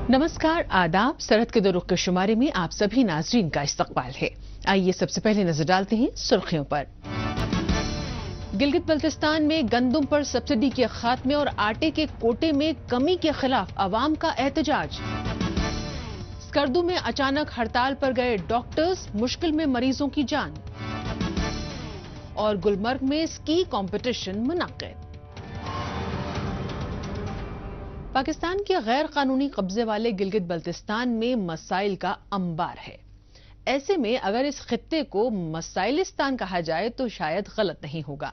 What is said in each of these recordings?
नमस्कार, आदाब। सरहद के दो रुख के शुमारे में आप सभी नाजरीन का इस्तकबाल है। आइए सबसे पहले नजर डालते हैं सुर्खियों पर। गिलगित बल्तिस्तान में गंदम पर सब्सिडी के खात्मे और आटे के कोटे में कमी के खिलाफ अवाम का एहतजाज। स्कर्दू में अचानक हड़ताल पर गए डॉक्टर्स, मुश्किल में मरीजों की जान। और गुलमर्ग में स्की कंपटीशन मुनक्किद। पाकिस्तान के गैर कानूनी कब्जे वाले गिलगित बल्तिस्तान में मसाइल का अंबार है। ऐसे में अगर इस खित्ते को मसाइलिस्तान कहा जाए तो शायद गलत नहीं होगा।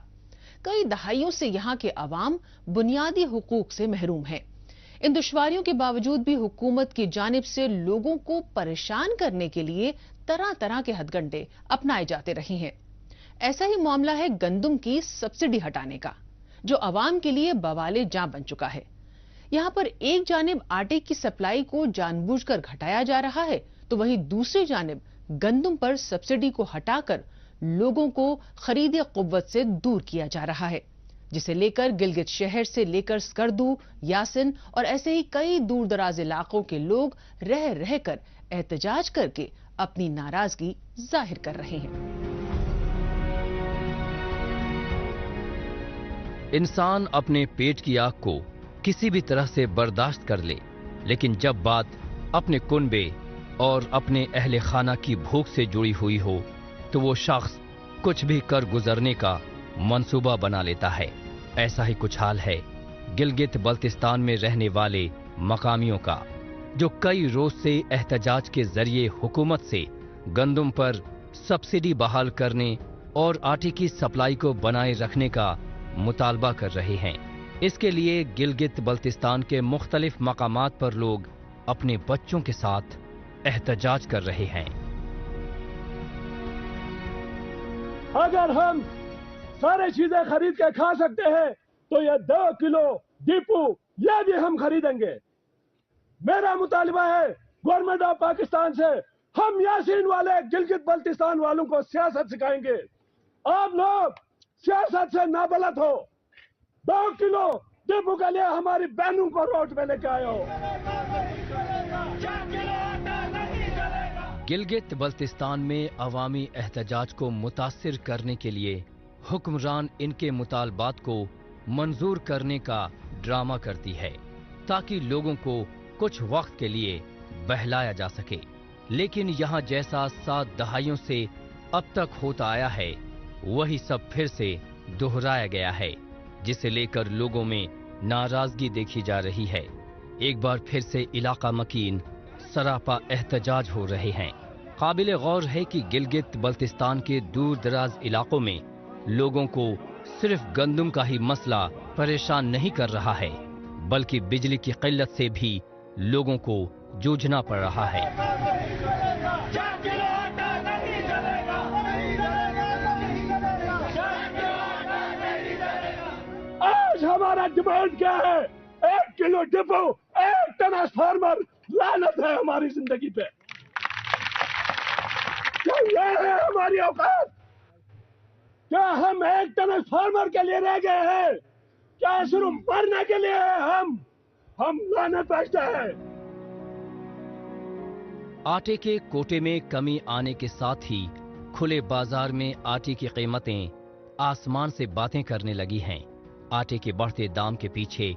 कई दहाइयों से यहाँ के अवाम बुनियादी हुकूक से महरूम हैं। इन दुश्वारियों के बावजूद भी हुकूमत की जानिब से लोगों को परेशान करने के लिए तरह तरह के हथकंडे अपनाए जाते रहे हैं। ऐसा ही मामला है गंदम की सब्सिडी हटाने का, जो अवाम के लिए बवाले जां बन चुका है। यहां पर एक जानिब आटे की सप्लाई को जानबूझकर घटाया जा रहा है, तो वहीं दूसरी जानिब गंदम पर सब्सिडी को हटाकर लोगों को खरीदे कुव्वत से दूर किया जा रहा है, जिसे लेकर गिलगित शहर से लेकर स्कर्दू, यासिन और ऐसे ही कई दूर दराज इलाकों के लोग रह रहकर एहतजाज करके अपनी नाराजगी जाहिर कर रहे हैं। इंसान अपने पेट की आग को किसी भी तरह से बर्दाश्त कर ले, लेकिन जब बात अपने कुनबे और अपने अहले खाना की भूख से जुड़ी हुई हो तो वो शख्स कुछ भी कर गुजरने का मंसूबा बना लेता है। ऐसा ही कुछ हाल है गिलगित बल्तिस्तान में रहने वाले मकामियों का, जो कई रोज से एहतजाज के जरिए हुकूमत से गंदम पर सब्सिडी बहाल करने और आटे की सप्लाई को बनाए रखने का मुतालबा कर रहे हैं। इसके लिए गिलगित बल्तिस्तान के मुख्तलिफ मकामात पर लोग अपने बच्चों के साथ एहतजाज कर रहे हैं। अगर हम सारी चीजें खरीद के खा सकते हैं तो ये 2 किलो दीपू ये भी हम खरीदेंगे। मेरा मुतालबा है गवर्नमेंट ऑफ पाकिस्तान से, हम यासीन वाले गिलगित बल्तिस्तान वालों को सियासत सिखाएंगे। आप लोग सियासत से नाबलद हो। 2 किलो दीपू के लिए हमारी बहनों को रोड पे लेके आए हो। गिलगित बल्तिस्तान में अवामी एहतजाज को मुतासिर करने के लिए हुक्मरान इनके मुतालबात को मंजूर करने का ड्रामा करती है, ताकि लोगों को कुछ वक्त के लिए बहलाया जा सके। लेकिन यहाँ जैसा 7 दहाइयों से अब तक होता आया है, वही सब फिर से दोहराया गया है, जिसे लेकर लोगों में नाराजगी देखी जा रही है। एक बार फिर से इलाका मकीन सरापा एहतजाज हो रहे हैं। काबिल गौर है कि गिलगित बल्तिस्तान के दूर दराज इलाकों में लोगों को सिर्फ गंदम का ही मसला परेशान नहीं कर रहा है, बल्कि बिजली की किल्लत से भी लोगों को जूझना पड़ रहा है। आज हमारा डिमांड क्या है? 1 किलो डिपो, 1 ट्रांसफार्मर। लानत है हमारी जिंदगी पे। क्या ये है हमारी औकात? क्या हम 1 ट्रांसफार्मर के लिए रह गए हैं? क्या सिर्फ मरने के लिए है? हम लानत बचते हैं। आटे के कोटे में कमी आने के साथ ही खुले बाजार में आटे की कीमतें आसमान से बातें करने लगी हैं। आटे के बढ़ते दाम के पीछे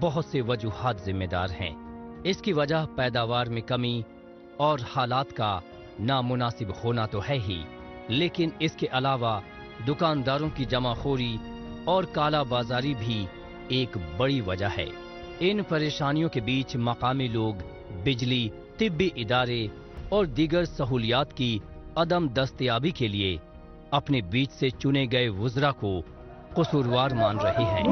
बहुत से वजूहात जिम्मेदार हैं। इसकी वजह पैदावार में कमी और हालात का नामुनासिब होना तो है ही, लेकिन इसके अलावा दुकानदारों की जमाखोरी और काला बाजारी भी एक बड़ी वजह है। इन परेशानियों के बीच मकामी लोग बिजली, तिब्बी इदारे और दीगर सहूलियात की अदम दस्तयाबी के लिए अपने बीच से चुने गए वुज़रा को कसूरवार मान रहे हैं।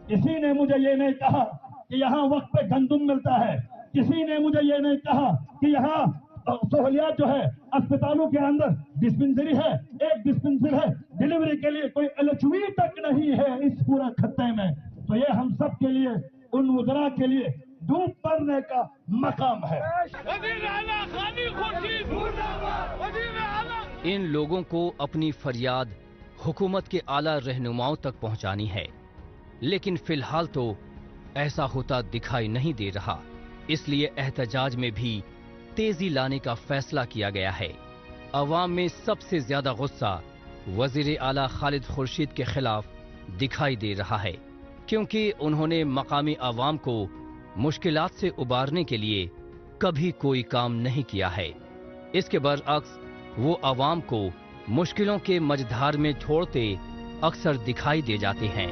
किसी ने मुझे ये नहीं कहा कि यहाँ वक्त पे गंदम मिलता है। किसी ने मुझे ये नहीं कहा कि यहाँ सहूलियात जो है अस्पतालों के अंदर डिस्पेंसरी है, एक डिस्पेंसरी है, डिलीवरी के लिए कोई एलएचवी तक नहीं है इस पूरा खत्ते में। तो ये हम सब के लिए, उन वज़रा के लिए डूब पड़ने का मकाम है। इन लोगों को अपनी फरियाद हुकूमत के आला रहनुमाओं तक पहुंचानी है। लेकिन फिलहाल तो ऐसा होता दिखाई नहीं दे रहा। इसलिए एहतजाज में भी तेजी लाने का फैसला किया गया है। अवाम में सबसे ज्यादा गुस्सा वजीर आला खालिद खुर्शीद के खिलाफ दिखाई दे रहा है, क्योंकि उन्होंने मकामी अवाम को मुश्किलात से उबारने के लिए कभी कोई काम नहीं किया है। इसके बरअक्स वो अवाम को मुश्किलों के मझधार में छोड़ते अक्सर दिखाई दे जाते हैं।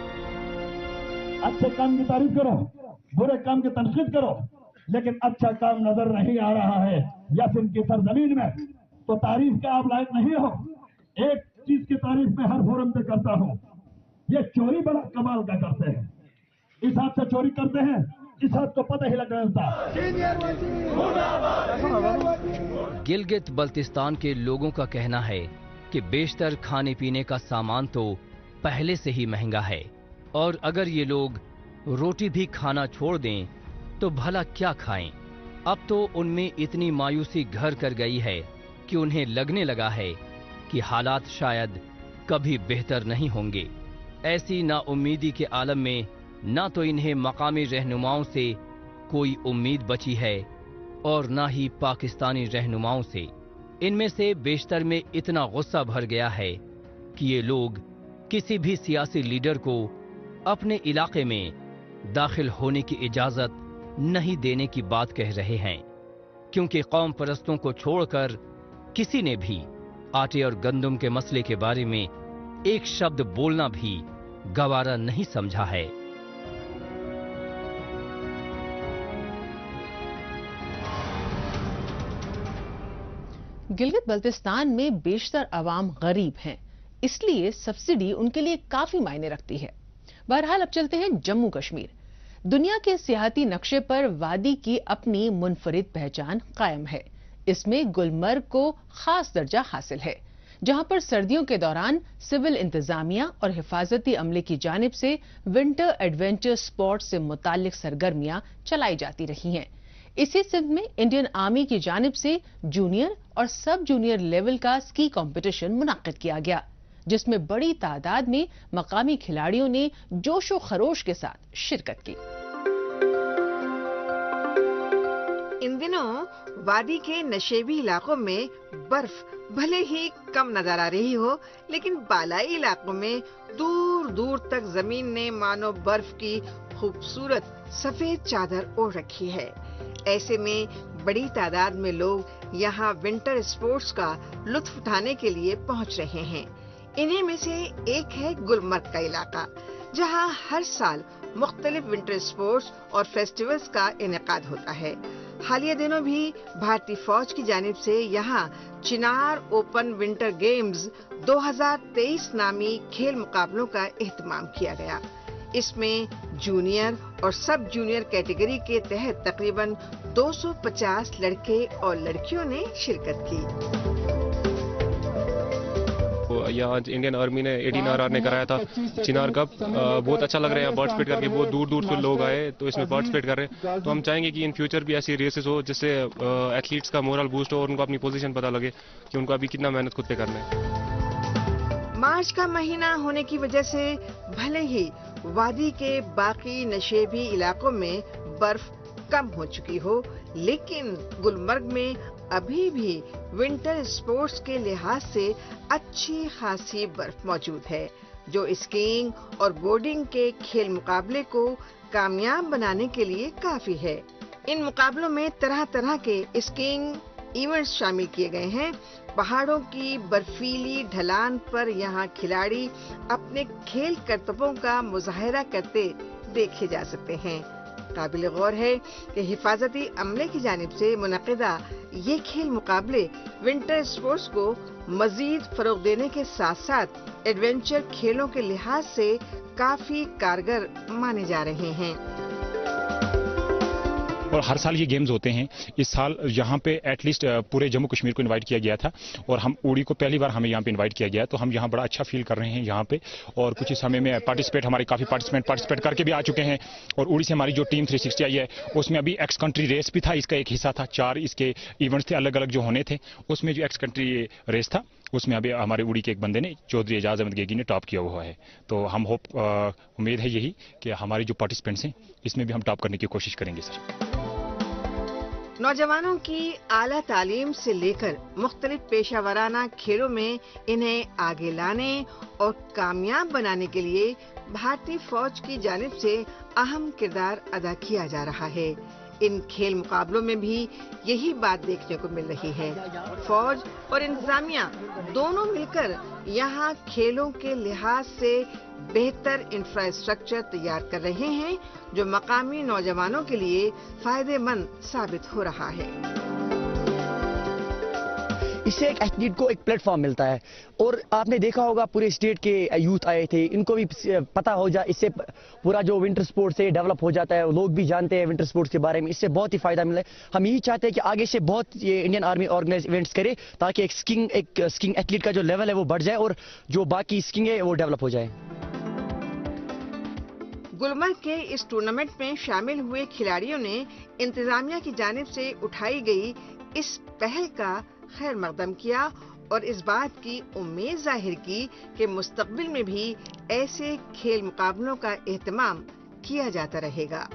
अच्छे काम की तारीफ करो, बुरे काम की तनकीद करो, लेकिन अच्छा काम नजर नहीं आ रहा है यासीन की सरजमीन में, तो तारीफ का आप लायक नहीं हो। एक चीज की तारीफ में हर फोरम पे करता हूँ, ये चोरी बड़ा कमाल का करते हैं। इस हाथ से चोरी करते हैं, इस हाथ को पता ही लगता। गिलगित बल्तिस्तान के लोगों का कहना है कि बेशतर खाने पीने का सामान तो पहले से ही महंगा है, और अगर ये लोग रोटी भी खाना छोड़ दें तो भला क्या खाएं। अब तो उनमें इतनी मायूसी घर कर गई है कि उन्हें लगने लगा है कि हालात शायद कभी बेहतर नहीं होंगे। ऐसी नाउम्मीदी के आलम में ना तो इन्हें मकामी रहनुमाओं से कोई उम्मीद बची है और ना ही पाकिस्तानी रहनुमाओं से। इनमें से बेशतर में इतना गुस्सा भर गया है कि ये लोग किसी भी सियासी लीडर को अपने इलाके में दाखिल होने की इजाजत नहीं देने की बात कह रहे हैं, क्योंकि कौम परस्तों को छोड़कर किसी ने भी आटे और गंदम के मसले के बारे में एक शब्द बोलना भी गवारा नहीं समझा है। गिलगित बल्तिस्तान में बेशतर अवाम गरीब हैं, इसलिए सब्सिडी उनके लिए काफी मायने रखती है। बहरहाल अब चलते हैं जम्मू कश्मीर। दुनिया के सियाहती नक्शे पर वादी की अपनी मुनफरिद पहचान कायम है। इसमें गुलमर्ग को खास दर्जा हासिल है, जहां पर सर्दियों के दौरान सिविल इंतजामिया और हिफाजती अमले की जानिब से विंटर एडवेंचर स्पॉट से मुताल्लिक सरगर्मियां चलाई जाती रही हैं। इसी सिलसिले में इंडियन आर्मी की जानिब से जूनियर और सब जूनियर लेवल का स्की कंपटीशन मुनाकिद किया गया, जिसमें बड़ी तादाद में मकामी खिलाड़ियों ने जोशो खरोश के साथ शिरकत की। इन दिनों वादी के नशेबी इलाकों में बर्फ भले ही कम नजर आ रही हो, लेकिन बालाई इलाकों में दूर दूर तक जमीन ने मानो बर्फ की खूबसूरत सफेद चादर ओढ़ रखी है। ऐसे में बड़ी तादाद में लोग यहाँ विंटर स्पोर्ट्स का लुत्फ उठाने के लिए पहुँच रहे हैं। इन्हीं में से एक है गुलमर्ग का इलाका, जहाँ हर साल मुख्तलिफ विंटर स्पोर्ट्स और फेस्टिवल्स का इनेकाद होता है। हालिया दिनों भी भारतीय फौज की जानिब से यहाँ चिनार ओपन विंटर गेम्स 2023 नामी खेल मुकाबलों का एहतमाम किया गया। इसमें जूनियर और सब जूनियर कैटेगरी के तहत तकरीबन 250 लड़के और लड़कियों ने शिरकत की। यहाँ इंडियन आर्मी ने 18RR ने कराया था चिनार कप, बहुत अच्छा लग रहा है पार्टिसिपेट करके। बहुत दूर दूर से लोग आए तो इसमें पार्टिसिपेट कर रहे हैं। तो हम चाहेंगे कि इन फ्यूचर भी ऐसी रेसेस हो जिससे एथलीट्स का मोरल बूस्ट हो और उनको अपनी पोजीशन पता लगे कि उनको अभी कितना मेहनत खुद पे करना है। मार्च का महीना होने की वजह से भले ही वादी के बाकी नशेबी इलाकों में बर्फ कम हो चुकी हो, लेकिन गुलमर्ग में अभी भी विंटर स्पोर्ट्स के लिहाज से अच्छी खासी बर्फ मौजूद है, जो स्कीइंग और बोर्डिंग के खेल मुकाबले को कामयाब बनाने के लिए काफी है। इन मुकाबलों में तरह तरह के स्कीइंग इवेंट्स शामिल किए गए हैं। पहाड़ों की बर्फीली ढलान पर यहाँ खिलाड़ी अपने खेल करतबों का मुजाहिरा करते देखे जा सकते हैं। काबिल गौर है कि हिफाजती अमले की जानिब से मुनक़िदा ये खेल मुकाबले विंटर स्पोर्ट्स को मजीद फरोग देने के साथ साथ एडवेंचर खेलों के लिहाज से काफी कारगर माने जा रहे हैं। और हर साल ये गेम्स होते हैं। इस साल यहाँ पे एटलीस्ट पूरे जम्मू कश्मीर को इनवाइट किया गया था और हम उड़ी को पहली बार हमें यहाँ पे इनवाइट किया गया, तो हम यहाँ बड़ा अच्छा फील कर रहे हैं यहाँ पे। और कुछ इस समय में हमारे काफी पार्टिसिपेट करके भी आ चुके हैं। और उड़ी से हमारी जो टीम 360 आई है उसमें अभी एक्स कंट्री रेस भी था, इसका एक हिस्सा था। 4 इसके इवेंट्स थे अलग अलग जो होने थे, उसमें जो एक्स कंट्री रेस था उसमें अभी हमारे उड़ी के एक बंदे ने चौधरी एजाज अहमद गेगी ने टॉप किया हुआ है। तो हम उम्मीद है यही कि हमारे जो पार्टिसिपेंट्स हैं इसमें भी हम टॉप करने की कोशिश करेंगे सर। नौजवानों की आला तालीम से लेकर मुख्तलिफ पेशा खेलों में इन्हें आगे लाने और कामयाब बनाने के लिए भारतीय फौज की जानिब से अहम किरदार अदा किया जा रहा है। इन खेल मुकाबलों में भी यही बात देखने को मिल रही है। फौज और इंतजामिया दोनों मिलकर यहाँ खेलों के लिहाज से बेहतर इंफ्रास्ट्रक्चर तैयार कर रहे हैं, जो मकामी नौजवानों के लिए फायदेमंद साबित हो रहा है। इससे एक एथलीट को एक प्लेटफॉर्म मिलता है, और आपने देखा होगा पूरे स्टेट के यूथ आए थे, इनको भी पता हो जाए, इससे पूरा जो विंटर स्पोर्ट्स है डेवलप हो जाता है, लोग भी जानते हैं विंटर स्पोर्ट्स के बारे में, इससे बहुत ही फायदा मिला है। हम यही चाहते हैं कि आगे से बहुत ये इंडियन आर्मी ऑर्गेनाइज इवेंट्स करे, ताकि एक स्कीइंग एथलीट का जो लेवल है वो बढ़ जाए और जो बाकी स्कीइंग है वो डेवलप हो जाए। गुलमर्ग के इस टूर्नामेंट में शामिल हुए खिलाड़ियों ने इंतजामिया की जानिब से उठाई गई इस पहल का खैर मकदम किया और इस बात की उम्मीद जाहिर की कि मुस्तकबिल में भी ऐसे खेल मुकाबलों का एहतमाम किया जाता रहेगा।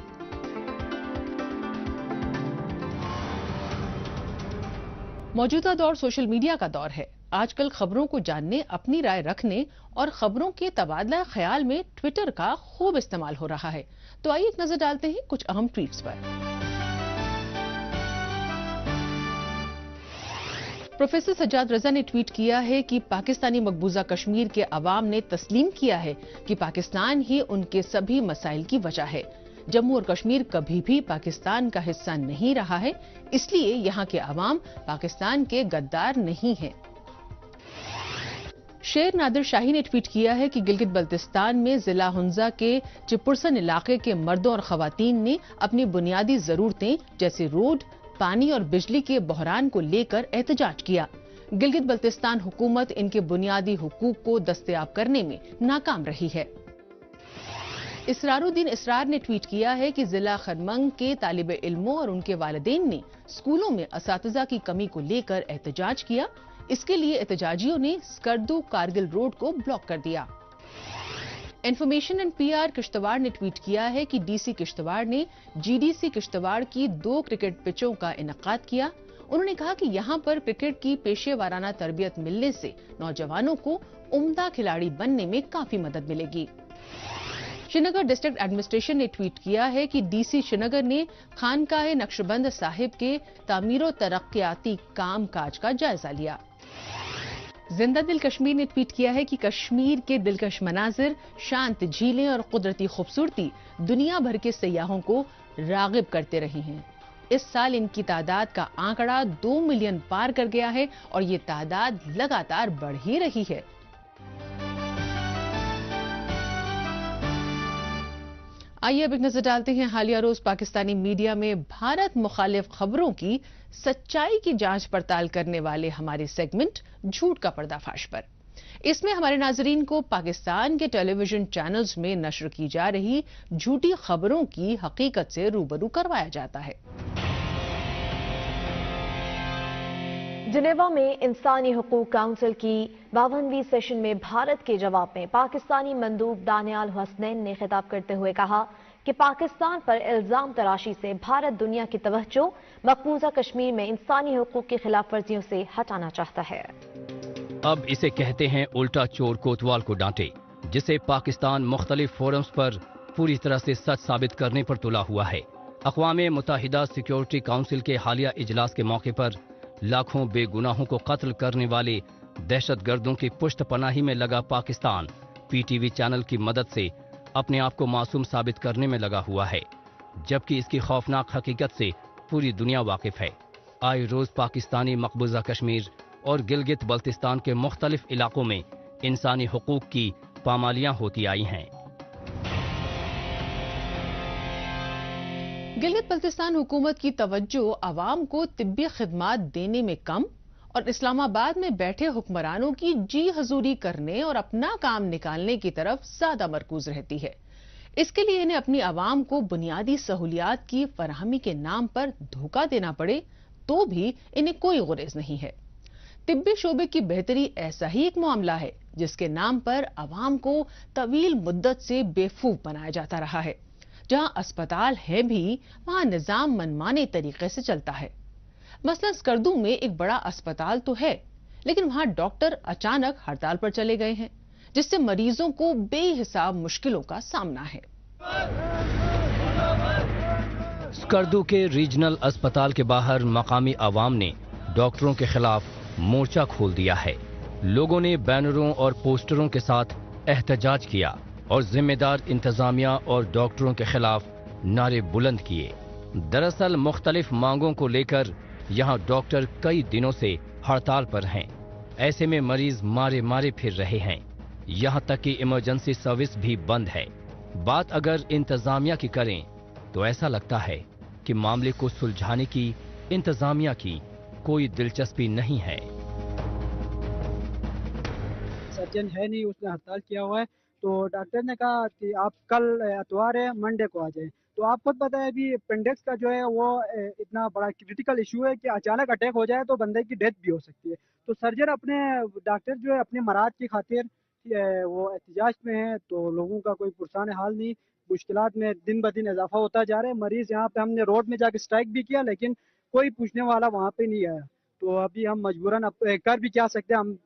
मौजूदा दौर सोशल मीडिया का दौर है। आजकल खबरों को जानने, अपनी राय रखने और खबरों के तबादला ख्याल में ट्विटर का खूब इस्तेमाल हो रहा है। तो आइए एक नजर डालते हैं कुछ अहम ट्वीट्स पर। प्रोफेसर सज्जाद रजा ने ट्वीट किया है कि पाकिस्तानी मकबूजा कश्मीर के अवाम ने तस्लीम किया है कि पाकिस्तान ही उनके सभी मसाइल की वजह है। जम्मू और कश्मीर कभी भी पाकिस्तान का हिस्सा नहीं रहा है, इसलिए यहाँ के अवाम पाकिस्तान के गद्दार नहीं हैं। शेर नादिर शाही ने ट्वीट किया है कि गिलगित बल्तिस्तान में जिला हुंजा के चिपुरसन इलाके के मर्दों और खवातीन ने अपनी बुनियादी जरूरतें जैसे रोड, पानी और बिजली के बहरान को लेकर एहतजाज किया। गिलगित बल्तिस्तान हुकूमत इनके बुनियादी हुकूक को दस्तयाब करने में नाकाम रही है। इसरारुद्दीन इसरार ने ट्वीट किया है कि जिला खरमंग के तालिबे इल्मों और उनके वालिदैन ने स्कूलों में असातिज़ा की कमी को लेकर एहतजाज किया। इसके लिए एहतजाजियों ने स्कर्दू कारगिल रोड को ब्लॉक कर दिया। इंफॉर्मेशन एंड पीआर किश्तवाड़ ने ट्वीट किया है कि डीसी किश्तवाड़ ने जीडीसी किश्तवाड़ की 2 क्रिकेट पिचों का इनेकाद किया। उन्होंने कहा कि यहां पर क्रिकेट की पेशेवाराना तरबियत मिलने से नौजवानों को उम्दा खिलाड़ी बनने में काफी मदद मिलेगी। श्रीनगर डिस्ट्रिक्ट एडमिनिस्ट्रेशन ने ट्वीट किया है कि डीसी श्रीनगर ने खानकाह नक्शबंद साहिब के तामीरो तरक्याती काम काज का जायजा लिया। जिंदा दिल कश्मीर ने ट्वीट किया है कि कश्मीर के दिलकश मनाजिर, शांत झीलें और कुदरती खूबसूरती दुनिया भर के सयाहों को रागिब करते रही हैं। इस साल इनकी तादाद का आंकड़ा 2 मिलियन पार कर गया है और ये तादाद लगातार बढ़ ही रही है। आइए अब एक नजर डालते हैं हालिया रोज पाकिस्तानी मीडिया में भारत मुखालिफ खबरों की सच्चाई की जांच पड़ताल करने वाले हमारे सेगमेंट झूठ का पर्दाफाश पर। इसमें हमारे नाजरीन को पाकिस्तान के टेलीविजन चैनल्स में नश्र की जा रही झूठी खबरों की हकीकत से रूबरू करवाया जाता है। जिनेवा में इंसानी हुकूक काउंसिल की 52वीं सेशन में भारत के जवाब में पाकिस्तानी मंदूब दानियाल हसनैन ने खिताब करते हुए कहा कि पाकिस्तान पर इल्जाम तराशी से भारत दुनिया की तवज्जो मकबूजा कश्मीर में इंसानी हुकूक की खिलाफ वर्जियों से हटाना चाहता है। अब इसे कहते हैं उल्टा चोर कोतवाल को डांटे, जिसे पाकिस्तान मुख्तलिफ फोरम्स पर पूरी तरह से सच साबित करने पर तुला हुआ है। अक़वाम मुत्तहिदा सिक्योरिटी काउंसिल के हालिया इजलास के मौके पर लाखों बेगुनाहों को कत्ल करने वाले दहशतगर्दों की पुष्ट पनाही में लगा पाकिस्तान पीटीवी चैनल की मदद से अपने आप को मासूम साबित करने में लगा हुआ है, जबकि इसकी खौफनाक हकीकत से पूरी दुनिया वाकिफ है। आए रोज पाकिस्तानी मकबूजा कश्मीर और गिलगित बल्तिस्तान के मुख्तलिफ इलाकों में इंसानी हुकूक की पामालियां होती आई हैं। गिलगित बल्तिस्तान हुकूमत की तवज्जो आवाम को तिब्बी खिदमात देने में कम और इस्लामाबाद में बैठे हुक्मरानों की जी हजूरी करने और अपना काम निकालने की तरफ ज्यादा मरकूज रहती है। इसके लिए इन्हें अपनी आवाम को बुनियादी सहूलियात की फराहमी के नाम पर धोखा देना पड़े तो भी इन्हें कोई गुरेज नहीं है। तिब्बी शोबे की बेहतरी ऐसा ही एक मामला है जिसके नाम पर अवाम को तवील मुद्दत से बेवकूफ बनाया जाता रहा है। जहां अस्पताल है भी वहां निजाम मनमाने तरीके से चलता है। मसलन स्कर्दू में एक बड़ा अस्पताल तो है, लेकिन वहां डॉक्टर अचानक हड़ताल पर चले गए हैं, जिससे मरीजों को बेहिसाब मुश्किलों का सामना है। स्कर्दू के रीजनल अस्पताल के बाहर मकामी आवाम ने डॉक्टरों के खिलाफ मोर्चा खोल दिया है। लोगों ने बैनरों और पोस्टरों के साथ एहतजाज किया और जिम्मेदार इंतजामिया और डॉक्टरों के खिलाफ नारे बुलंद किए। दरअसल मुख्तलिफ मांगों को लेकर यहाँ डॉक्टर कई दिनों से हड़ताल पर हैं। ऐसे में मरीज मारे मारे फिर रहे हैं। यहाँ तक कि इमरजेंसी सर्विस भी बंद है। बात अगर इंतजामिया की करें तो ऐसा लगता है कि मामले को सुलझाने की इंतजामिया की कोई दिलचस्पी नहीं है। सर्जन है नहीं, उसने हड़ताल किया हुआ है, तो डॉक्टर ने कहा कि आप कल एतवार है, मंडे को आ जाएं। तो आप खुद बताएं, अभी अपेंडिक्स का जो है वो इतना बड़ा क्रिटिकल इशू है कि अचानक अटैक हो जाए तो बंदे की डेथ भी हो सकती है। तो सर्जन अपने डॉक्टर जो है अपने मराज की खातिर वो एहतजाज में है, तो लोगों का कोई पुरसान हाल नहीं, मुश्किलात में दिन ब दिन इजाफा होता जा रहा है। मरीज यहाँ पे हमने रोड में जाके स्ट्राइक भी किया, लेकिन कोई पूछने वाला वहाँ पे नहीं आया। तो अभी हम मजबूरन कर भी क्या सकते हैं, हम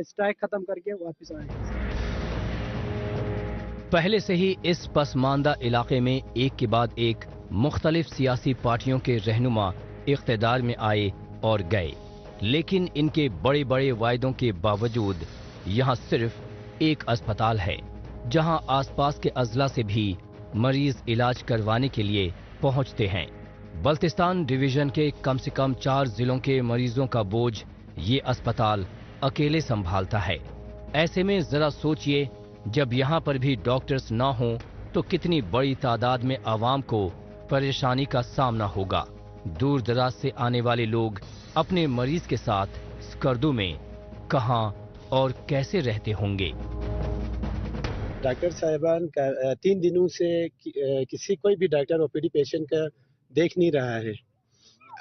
स्ट्राइक खत्म करके वापस आए। पहले से ही इस पसमानदा इलाके में एक के बाद एक मुख्तलिफ सियासी पार्टियों के रहनुमा इख्तिदार में आए और गए, लेकिन इनके बड़े बड़े वायदों के बावजूद यहाँ सिर्फ एक अस्पताल है जहाँ आसपास के अजला से भी मरीज इलाज करवाने के लिए पहुँचते हैं। बल्तिस्तान डिवीजन के कम से कम 4 जिलों के मरीजों का बोझ ये अस्पताल अकेले संभालता है। ऐसे में जरा सोचिए, जब यहाँ पर भी डॉक्टर्स ना हों तो कितनी बड़ी तादाद में आवाम को परेशानी का सामना होगा। दूर दराज से आने वाले लोग अपने मरीज के साथ स्कर्दू में कहां और कैसे रहते होंगे। डॉक्टर साहिबान 3 दिनों से किसी कोई भी डॉक्टर ओपीडी पेशेंट का देख नहीं रहा है।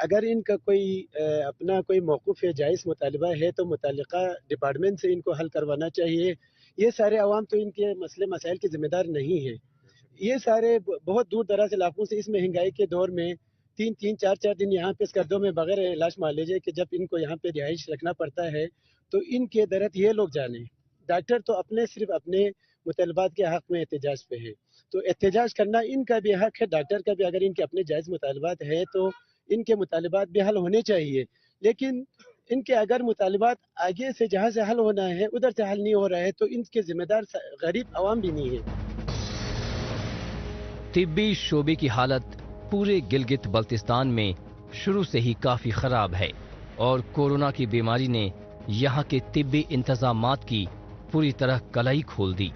अगर इनका कोई अपना कोई मौक़िफ़ है, जायज़ मुतालिबा है, तो मुतालिका डिपार्टमेंट से इनको हल करवाना चाहिए। ये सारे अवाम तो इनके मसले मसाइल के जिम्मेदार नहीं है। ये सारे बहुत दूर दराज इलाकों से इस महंगाई के दौर में 3-3, 4-4 दिन यहाँ पे स्कर्दों में बगैर इलाज मान लीजिए कि जब इनको यहाँ पे रिहाइश रखना पड़ता है तो इनके दर्द ये लोग जाने। डॉक्टर तो सिर्फ अपने मुतालबात के हक़ में एहतजाज पे है, तो एहतजाज करना इनका भी हक़ है, डॉक्टर का भी। अगर इनके अपने जायज़ मुतालबात है तो इनके मुतालबात भी हल होने चाहिए, लेकिन इनके अगर मुतालबात आगे से जहाँ से हल होना है उधर से हल नहीं हो रहा है, तो इनके जिम्मेदार गरीब आवाम भी नहीं है। तिब्बी शोबे की हालत पूरे गिलगित बल्तिस्तान में शुरू से ही काफी खराब है और कोरोना की बीमारी ने यहाँ के तिब्बी इंतजामात की पूरी तरह कलाई खोल दी।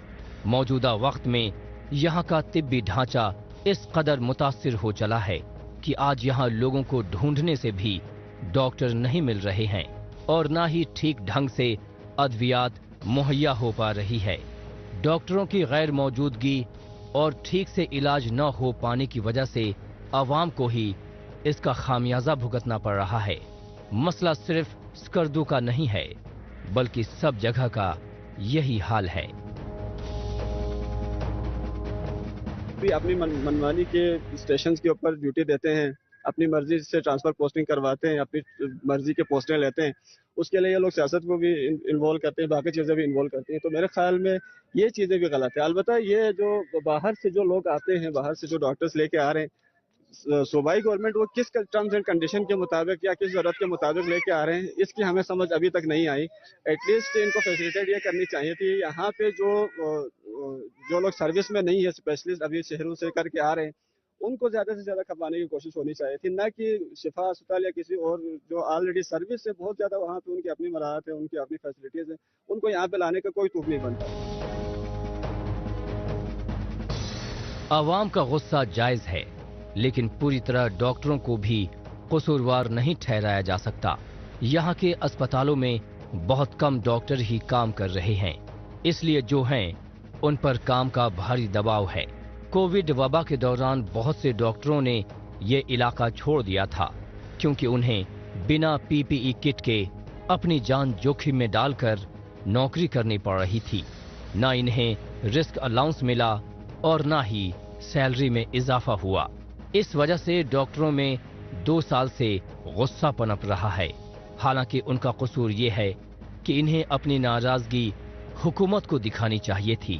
मौजूदा वक्त में यहाँ का तिब्बी ढांचा इस कदर मुतासिर हो चला है कि आज यहाँ लोगों को ढूंढने से भी डॉक्टर नहीं मिल रहे हैं और ना ही ठीक ढंग से अद्वियात मुहैया हो पा रही है। डॉक्टरों की गैर मौजूदगी और ठीक से इलाज न हो पाने की वजह से आवाम को ही इसका खामियाजा भुगतना पड़ रहा है। मसला सिर्फ स्कर्दू का नहीं है, बल्कि सब जगह का यही हाल है। अपनी मनमानी के स्टेशन के ऊपर ड्यूटी देते हैं, अपनी मर्जी से ट्रांसफर पोस्टिंग करवाते हैं, अपनी मर्जी के पोस्टें लेते हैं। उसके लिए ये लोग सियासत को भी इन्वॉल्व करते हैं, बाकी चीज़ें भी इन्वॉल्व करती हैं। तो मेरे ख्याल में ये चीज़ें भी गलत है। अलबत्ता ये जो बाहर से जो लोग आते हैं, बाहर से जो डॉक्टर्स लेके आ रहे हैं, सूबाई गवर्नमेंट वो किस टर्म्स एंड कंडीशन के मुताबिक या किस ज़रूरत के मुताबिक लेके आ रहे हैं, इसकी हमें समझ अभी तक नहीं आई। एटलीस्ट इनको फैसिलिटेट ये करनी चाहिए थी, यहाँ पे जो लोग सर्विस में नहीं है, स्पेशलिस्ट अभी शहरों से करके आ रहे हैं, उनको ज़्यादा से ज़्यादा खपाने की कोशिश होनी चाहिए थी, ना कि शिफा अस्पताल या किसी और जो ऑलरेडी सर्विस है बहुत ज़्यादा, वहाँ पे उनकी अपनी मराहत है, उनकी अपनी फैसिलिटीज़ है, उनको यहाँ पे लाने का कोई तुक नहीं बनता। आवाम का गुस्सा जायज है, लेकिन पूरी तरह डॉक्टरों को भी कसूरवार नहीं ठहराया जा सकता। यहाँ के अस्पतालों में बहुत कम डॉक्टर ही काम कर रहे हैं, इसलिए जो हैं उन पर काम का भारी दबाव है। कोविड वबा के दौरान बहुत से डॉक्टरों ने ये इलाका छोड़ दिया था, क्योंकि उन्हें बिना पीपीई किट के अपनी जान जोखिम में डालकर नौकरी करनी पड़ रही थी। ना इन्हें रिस्क अलाउंस मिला और ना ही सैलरी में इजाफा हुआ। इस वजह से डॉक्टरों में 2 साल से गुस्सा पनप रहा है। हालांकि उनका कसूर ये है कि इन्हें अपनी नाराजगी हुकूमत को दिखानी चाहिए थी,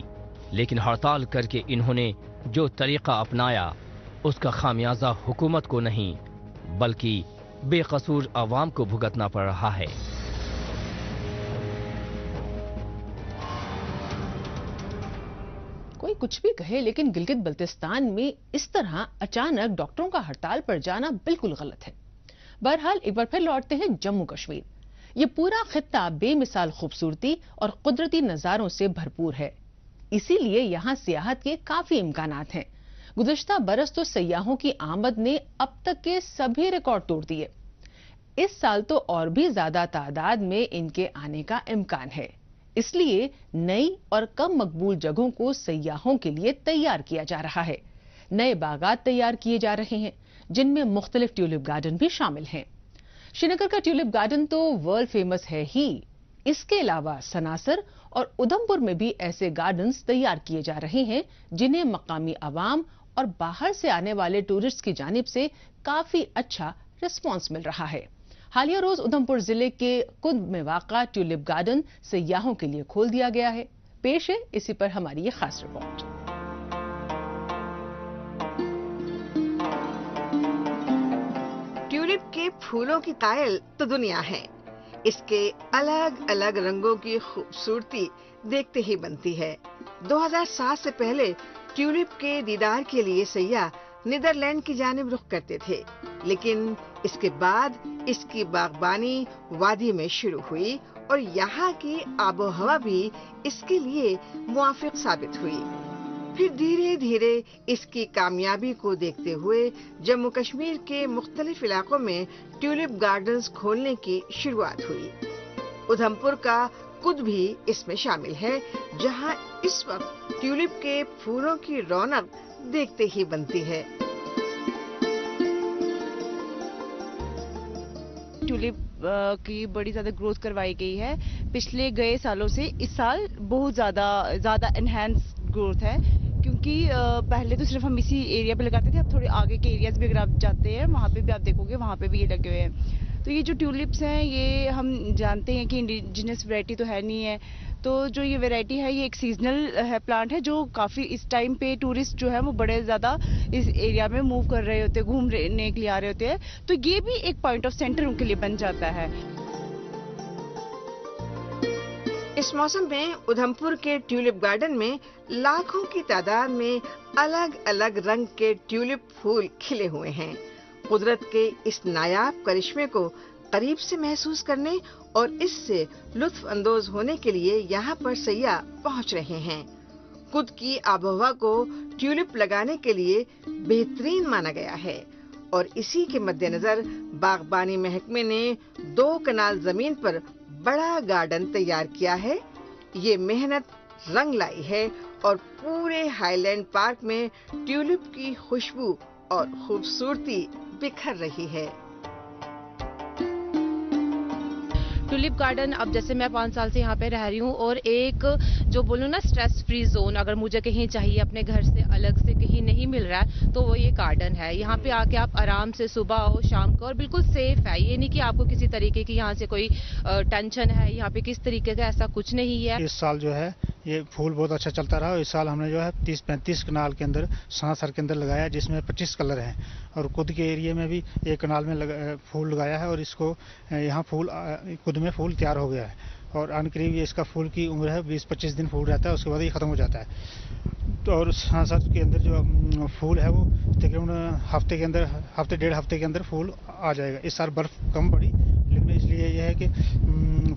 लेकिन हड़ताल करके इन्होंने जो तरीका अपनाया उसका खामियाजा हुकूमत को नहीं बल्कि बेकसूर आवाम को भुगतना पड़ रहा है। कोई कुछ भी कहे, लेकिन गिलगित बल्तिस्तान में इस तरह अचानक डॉक्टरों का हड़ताल पर जाना बिल्कुल गलत है। बहरहाल एक बार फिर लौटते हैं जम्मू कश्मीर। ये पूरा खित्ता बेमिसाल खूबसूरती और कुदरती नजारों से भरपूर है, इसीलिए यहाँ सियाहत के काफी इम्कानात हैं। गुज़श्ता बरस तो सयाहों की आमद ने अब तक के सभी रिकॉर्ड तोड़ दिए। इस साल तो और भी ज्यादा तादाद में इनके आने का इम्कान है, इसलिए नई और कम मकबूल जगहों को सयाहों के लिए तैयार किया जा रहा है। नए बागात तैयार किए जा रहे हैं, जिनमें मुख्तलिफ ट्यूलिप गार्डन भी शामिल हैं। श्रीनगर का ट्यूलिप गार्डन तो वर्ल्ड फेमस है ही, इसके अलावा सनासर और उधमपुर में भी ऐसे गार्डन्स तैयार किए जा रहे हैं, जिन्हें मकामी आवाम और बाहर से आने वाले टूरिस्ट की जानिब से काफी अच्छा रिस्पॉन्स मिल रहा है। हालिया रोज उधमपुर जिले के कुद में वाक़ा ट्यूलिप गार्डन सयाहों के लिए खोल दिया गया है। पेश है इसी पर हमारी ये खास रिपोर्ट। ट्यूलिप के फूलों की कायल तो दुनिया है, इसके अलग अलग रंगों की खूबसूरती देखते ही बनती है। 2007 से पहले ट्यूलिप के दीदार के लिए सयाह नीदरलैंड की जानिब रुख करते थे, लेकिन इसके बाद इसकी बागबानी वादी में शुरू हुई और यहाँ की आबोहवा भी इसके लिए मुआफिक साबित हुई। फिर धीरे धीरे इसकी कामयाबी को देखते हुए जम्मू कश्मीर के मुख्तलिफ इलाकों में ट्यूलिप गार्डन्स खोलने की शुरुआत हुई। उधमपुर का कुद भी इसमें शामिल है, जहाँ इस वक्त ट्यूलिप के फूलों की रौनक देखते ही बनती है। ट्यूलिप की बड़ी ज्यादा ग्रोथ करवाई गई है पिछले गए सालों से। इस साल बहुत ज्यादा एनहांस ग्रोथ है, क्योंकि पहले तो सिर्फ हम इसी एरिया पे लगाते थे, अब थोड़े आगे के एरियाज भी अगर आप जाते हैं वहाँ पे भी आप देखोगे वहाँ पे भी ये लगे हुए हैं। तो ये जो ट्यूलिप्स हैं ये हम जानते हैं कि इंडिजिनस वैरायटी तो है नहीं है, तो जो ये वैरायटी है ये एक सीजनल है प्लांट है, जो काफी इस टाइम पे टूरिस्ट जो है वो बड़े ज्यादा इस एरिया में मूव कर रहे होते हैं, घूमने के लिए आ रहे होते हैं, तो ये भी एक पॉइंट ऑफ सेंटर उनके लिए बन जाता है। इस मौसम में उधमपुर के ट्यूलिप गार्डन में लाखों की तादाद में अलग अलग रंग के ट्यूलिप फूल खिले हुए हैं। कुदरत के इस नायाब करिश्मे को करीब से महसूस करने और इससे लुत्फ अंदोज होने के लिए यहाँ पर सयाह पहुँच रहे हैं। खुद की आबोहवा को ट्यूलिप लगाने के लिए बेहतरीन माना गया है और इसी के मद्देनजर बागबानी महकमे ने 2 कनाल जमीन पर बड़ा गार्डन तैयार किया है। ये मेहनत रंग लाई है और पूरे हाईलैंड पार्क में ट्यूलिप की खुशबू और खूबसूरती बिखर रही है। ट्यूलिप गार्डन, अब जैसे मैं 5 साल से यहाँ पे रह रही हूँ और एक जो बोलूँ ना स्ट्रेस फ्री जोन अगर मुझे कहीं चाहिए अपने घर से अलग से कहीं नहीं मिल रहा है तो वो ये गार्डन है। यहाँ पे आके आप आराम से सुबह आओ शाम को और बिल्कुल सेफ है। ये नहीं कि आपको किसी तरीके की यहाँ से कोई टेंशन है, यहाँ पे किस तरीके का ऐसा कुछ नहीं है। इस साल जो है ये फूल बहुत अच्छा चलता रहा। इस साल हमने जो है 30-35 कनाल के अंदर सनासर के अंदर लगाया, जिसमें 25 कलर हैं और कुद के एरिया में भी 1 कनाल में फूल लगाया है और इसको यहाँ फूल कुद में फूल तैयार हो गया है और अनकरीब ये इसका फूल की उम्र है 20-25 दिन फूल रहता है, उसके बाद ये खत्म हो जाता है। और सनासर के अंदर जो फूल है वो तकरीबन हफ्ते 1.5 हफ्ते के अंदर फूल आ जाएगा। इस साल बर्फ कम पड़ी, लेकिन इसलिए यह है कि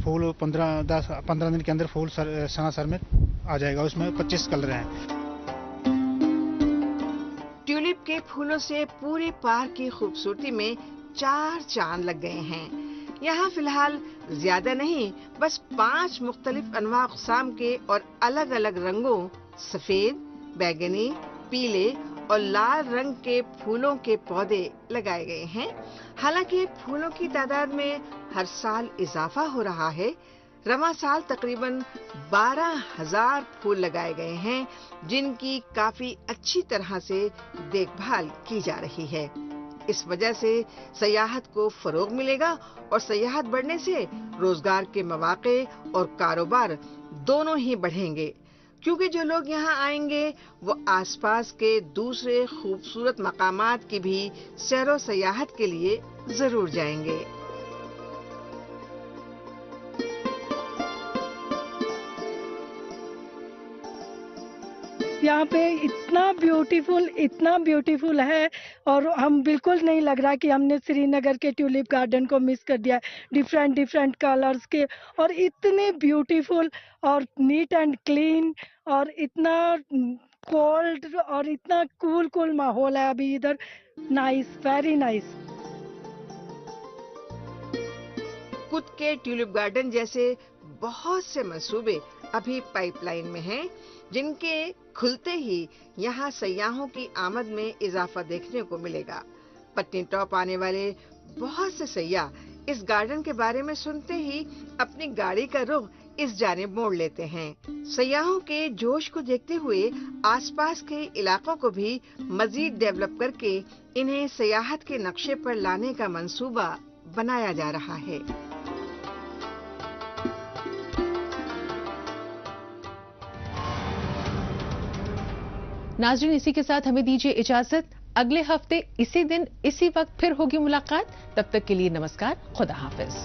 फूल 15 दिन के अंदर फूल सनासर में आ जाएगा। उसमें 25 कलर हैं। ट्यूलिप के फूलों से पूरे पार्क की खूबसूरती में 4 चांद लग गए हैं। यहाँ फिलहाल ज्यादा नहीं, बस 5 मुख्तलिफ अनवा अक़साम के और अलग अलग रंगों सफेद, बैगनी, पीले اور لال رنگ کے پھولوں کے پودے لگائے گئے ہیں۔ حالانکہ پھولوں کی تعداد میں ہر سال اضافہ ہو رہا ہے۔ رواں سال تقریباً 12,000 پھول لگائے گئے ہیں، جن کی کافی اچھی طرح سے دیکھ بھال کی جا رہی ہے۔ اس وجہ سے سیاحت کو فروغ ملے گا اور سیاحت بڑھنے سے روزگار کے مواقع اور کاروبار دونوں ہی بڑھیں گے، کیونکہ جو لوگ یہاں آئیں گے وہ آس پاس کے دوسرے خوبصورت مقامات کی بھی سیر و سیاحت کے لیے ضرور جائیں گے۔ یہاں پہ اتنا بیوٹیفل ہے اور ہم بالکل نہیں لگ رہا کہ ہم نے سری نگر کے ٹیولپ گارڈن کو مس کر دیا ہے۔ ڈیفرنٹ کلرز کے اور اتنے بیوٹیفل اور نیٹ اینڈ کلین اور اتنا کولڈ اور اتنا کول ماحول ہے ابھی ادھر۔ Nice, very nice. خود کے ٹیولپ گارڈن جیسے بہت سے منصوبے ابھی پائپ لائن میں ہیں، جن کے کھلتے ہی یہاں سیاحوں کی آمد میں اضافہ دیکھنے کو ملے گا۔ پٹنی ٹاپ آنے والے بہت سے سیاح اس گارڈن کے بارے میں سنتے ہی اپنی گاڑی کا رخ اس جانب موڑ لیتے ہیں۔ سیاحوں کے جوش کو دیکھتے ہوئے آس پاس کے علاقوں کو بھی مزید ڈیولپ کر کے انہیں سیاحت کے نقشے پر لانے کا منصوبہ بنایا جا رہا ہے۔ ناظرین، اسی کے ساتھ ہمیں دیجیے اجازت۔ اگلے ہفتے اسی دن اسی وقت پھر ہوگی ملاقات۔ تب تک کے لیے نمسکار، خدا حافظ۔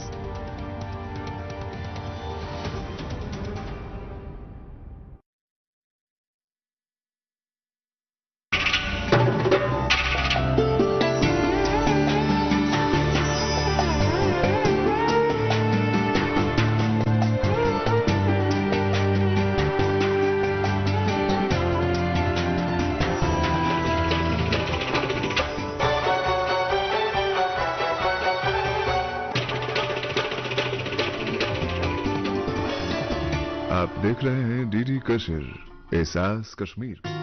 آپ دیکھ رہے ہیں ڈی ڈی کشمیر، احساس کشمیر۔